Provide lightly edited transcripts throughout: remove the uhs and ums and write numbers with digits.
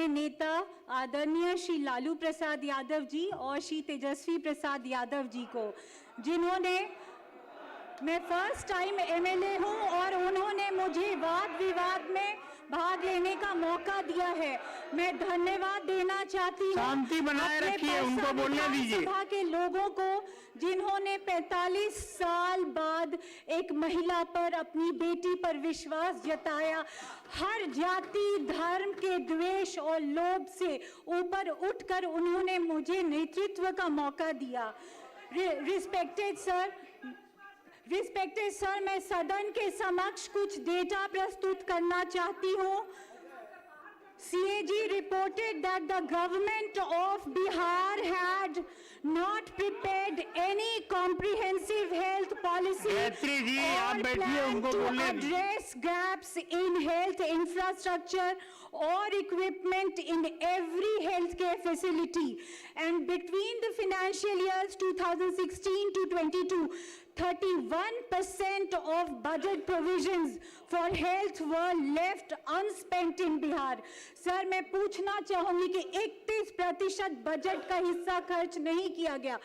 माननीय नेता आदरणीय श्री लालू प्रसाद यादव जी और श्री तेजस्वी प्रसाद यादव जी को, जिन्होंने, मैं फर्स्ट टाइम एमएलए हूं और उन्होंने मुझे वाद विवाद में भाग लेने का मौका दिया है। मैं धन्यवाद देना चाहती हूँ शांति बनाए रखिए, उनको बोलने दीजिए। सभा के लोगों को, जिन्होंने 45 साल बाद एक महिला पर, अपनी बेटी पर विश्वास जताया। हर जाति धर्म के द्वेष और लोभ से ऊपर उठकर उन्होंने मुझे नेतृत्व का मौका दिया। रिस्पेक्टेड सर, मैं सदन के समक्ष कुछ डेटा प्रस्तुत करना चाहती हूँ। CAG reported that the government of Bihar had not prepared any comprehensive health policy or plan to address gaps in health infrastructure or equipment in every healthcare facility. And between the financial years 2016 to 22, 31% of budget provisions for health were left unspent in Bihar. Sir, मैं पूछना चाहूंगी कि 31% budget का हिस्सा खर्च नहीं किया गया।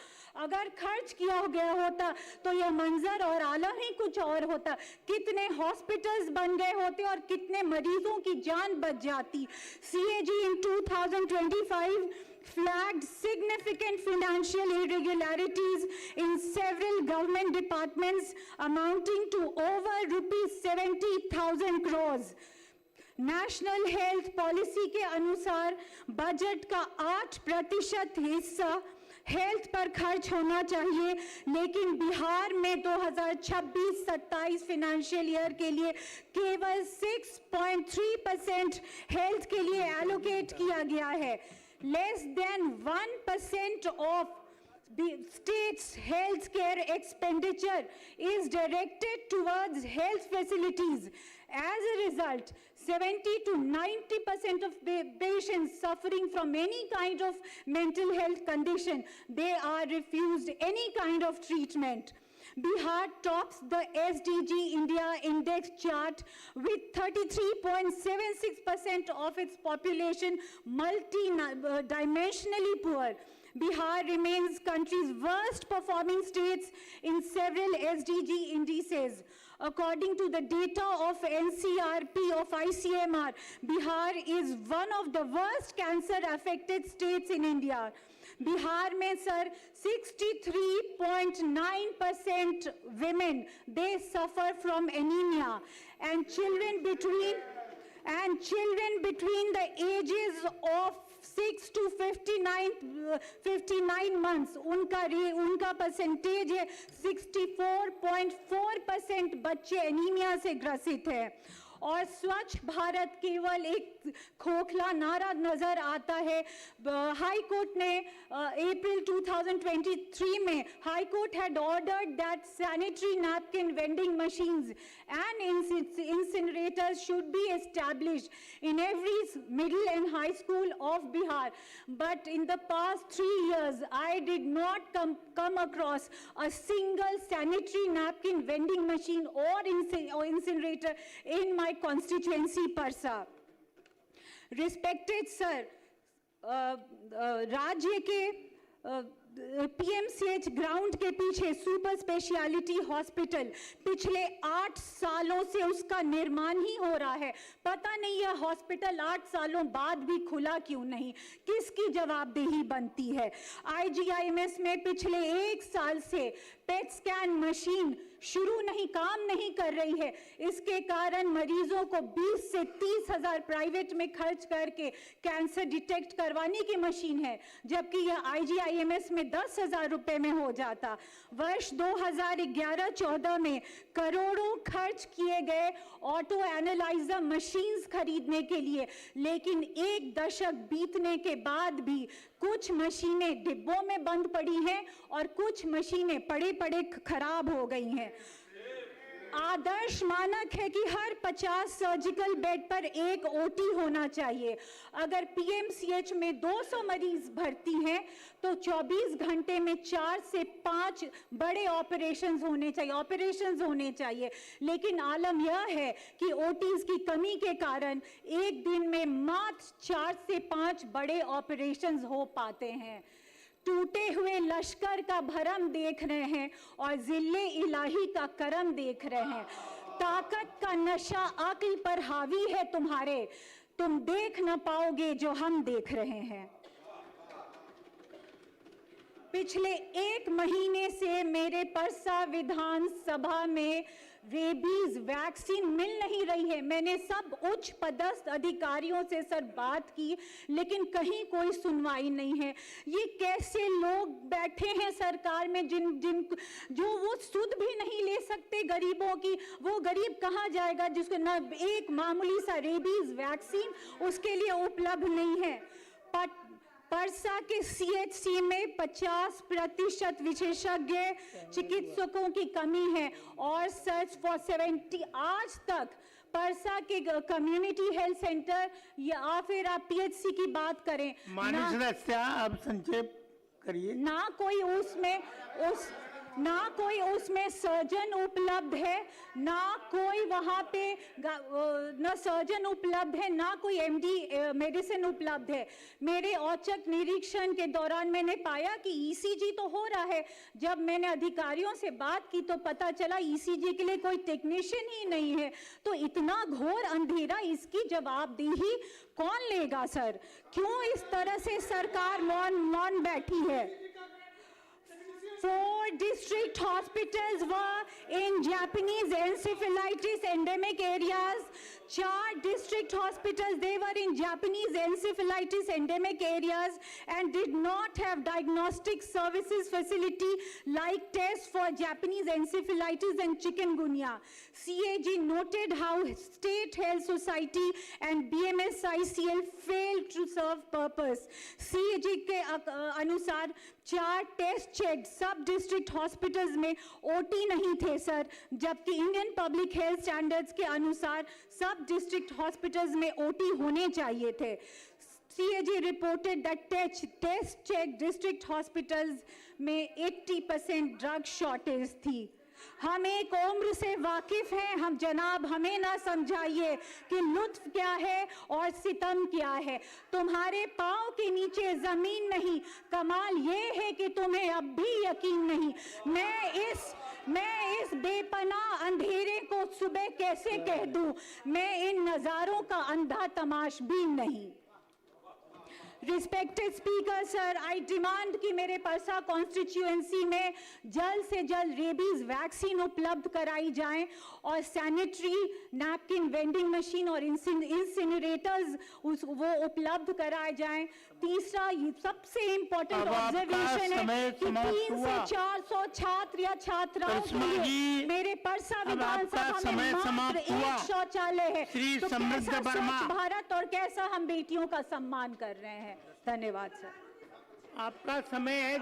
अगर खर्च किया गया होता तो यह मंजर और आलम ही कुछ और होता। कितने हॉस्पिटल्स बन गए होते और कितने मरीजों की जान बच जाती। CAG in 2025 flagged significant financial irregularities in several government departments amounting to over rupees 70,000 crores. National health policy के अनुसार बजट का 8% हिस्सा हेल्थ पर खर्च होना चाहिए, लेकिन बिहार में 2026-27 फाइनेंशियल ईयर के लिए केवल 6.3% हेल्थ के लिए एलोकेट किया गया है। Less than 1% of the state's health care expenditure is directed towards health facilities. As a result, 70 to 90% of patients suffering from any kind of mental health condition, they are refused any kind of treatment. Bihar tops the SDG India Index chart with 33.76% of its population multi-dimensionally poor. Bihar remains country's worst performing states in several SDG indices. According to the data of NCRP of ICMR, Bihar is one of the worst cancer affected states in India. Bihar में sir 63.9% women, they suffer from anemia, and children between the ages of 6 to 59 months, उनका percentage है 64.4% बच्चे anaemia से ग्रसित है। और स्वच्छ भारत केवल एक खोखला नारा नजर आता है। हाई कोर्ट ने अप्रैल 2023 में high court had ordered that sanitary napkin vending machines and incinerators should be established in every middle and high school of Bihar. But in the past 3 years, I did not come across a single sanitary napkin vending machine or incinerator in my constituency Parsa. Respected sir, राज्य के PMCH ground के पीछे super speciality hospital पिछले 8 सालों से उसका निर्माण ही हो रहा है। पता नहीं यह हॉस्पिटल 8 सालों बाद भी खुला क्यों नहीं, किसकी जवाबदेही बनती है। IGIMS में पिछले 1 साल से पेट स्कैन मशीन काम नहीं कर रही है। इसके कारण मरीजों को 20 से 30 हजार प्राइवेट में खर्च करके कैंसर डिटेक्ट करवाने की मशीन है, जबकि यह IGIMS में 10,000 रुपए में हो जाता। वर्ष 2011-14 में करोड़ों खर्च किए गए ऑटो एनालाइजर मशीन्स खरीदने के लिए, लेकिन 1 दशक बीतने के बाद भी कुछ मशीनें डिब्बों में बंद पड़ी हैं और कुछ मशीनें पड़े पड़े खराब हो गई हैं। आदर्श मानक है कि हर 50 सर्जिकल बेड पर एक ओटी होना चाहिए। अगर पीएमसीएच में 200 मरीज भर्ती हैं तो 24 घंटे में 4 से 5 बड़े ऑपरेशंस होने चाहिए। लेकिन आलम यह है कि ओटीज की कमी के कारण एक दिन में मात्र 4 से 5 बड़े ऑपरेशंस हो पाते हैं। टूटे हुए लश्कर का भरम देख रहे हैं और जिल्ले इलाही का करम देख रहे हैं। ताकत का नशा अक्ल पर हावी है तुम्हारे, तुम देख न पाओगे जो हम देख रहे हैं। पिछले 1 महीने से मेरे परसा विधानसभा में रेबीज वैक्सीन मिल नहीं रही है। मैंने सब उच्च पदस्थ अधिकारियों से सर बात की, लेकिन कहीं कोई सुनवाई नहीं है। ये कैसे लोग बैठे हैं सरकार में जो वो सुध भी नहीं ले सकते गरीबों की। वो गरीब कहाँ जाएगा जिसको न एक मामूली सा रेबीज वैक्सीन उसके लिए उपलब्ध नहीं है। परसा के सीएचसी में 50% विशेषज्ञ चिकित्सकों की कमी है और सर्च फॉर 70 आज तक परसा के कम्युनिटी हेल्थ सेंटर या फिर आप पीएचसी की बात करें, माननीय सदस्य अब संक्षेप करिए। ना कोई उसमें सर्जन उपलब्ध है, ना कोई वहाँ पे ना सर्जन उपलब्ध है, ना कोई एमडी मेडिसिन उपलब्ध है। मेरे औचक निरीक्षण के दौरान मैंने पाया कि ईसीजी तो हो रहा है। जब मैंने अधिकारियों से बात की तो पता चला ईसीजी के लिए कोई टेक्नीशियन ही नहीं है। तो इतना घोर अंधेरा, इसकी जवाबदेही कौन लेगा सर? क्यों इस तरह से सरकार मौन बैठी है? 4 district hospitals were in Japanese encephalitis endemic areas. 4 district hospitals, they were in Japanese encephalitis endemic areas and did not have diagnostic services facility like tests for Japanese encephalitis and chikungunya. CAG noted how State Health Society and BMSICL failed to serve purpose. CAG के अनुसार 4 test check सब district hospitals में OT नहीं थे sir, जबकि Indian public health standards के अनुसार सब डिस्ट्रिक्ट हॉस्पिटल्स में ओटी होने चाहिए थे। CAG reported that test check district hospitals में 80% ड्रग शॉर्टेज थी। हम एक उम्र से वाकिफ हैं, हम जनाब हमें ना समझाइए कि लुत्फ क्या है और सितम क्या है। तुम्हारे पाँव के नीचे जमीन नहीं, कमाल ये है कि तुम्हें अब भी यकीन नहीं। मैं इस बेपनाह अंधेरे को सुबह कैसे कह दूं? मैं इन नज़ारों का अंधा तमाश भी नहीं। रिस्पेक्टेड स्पीकर सर, आई डिमांड कि मेरे परसा कॉन्स्टिट्यूएंसी में जल्द से जल्द रेबीज वैक्सीन उपलब्ध कराई जाएं और सैनिटरी नैपकिन वेंडिंग मशीन और इंसिनरेटर्स वो उपलब्ध कराए जाएं। तीसरा सबसे इम्पोर्टेंट ऑब्जर्वेशन है कि 3 से 400 छात्र या छात्राओं के लिए मेरे परसा विधानसभा में मात्र 1 शौचालय है। तो कैसा स्वच्छ भारत और कैसा हम बेटियों का सम्मान कर रहे हैं? धन्यवाद सर। आपका समय है।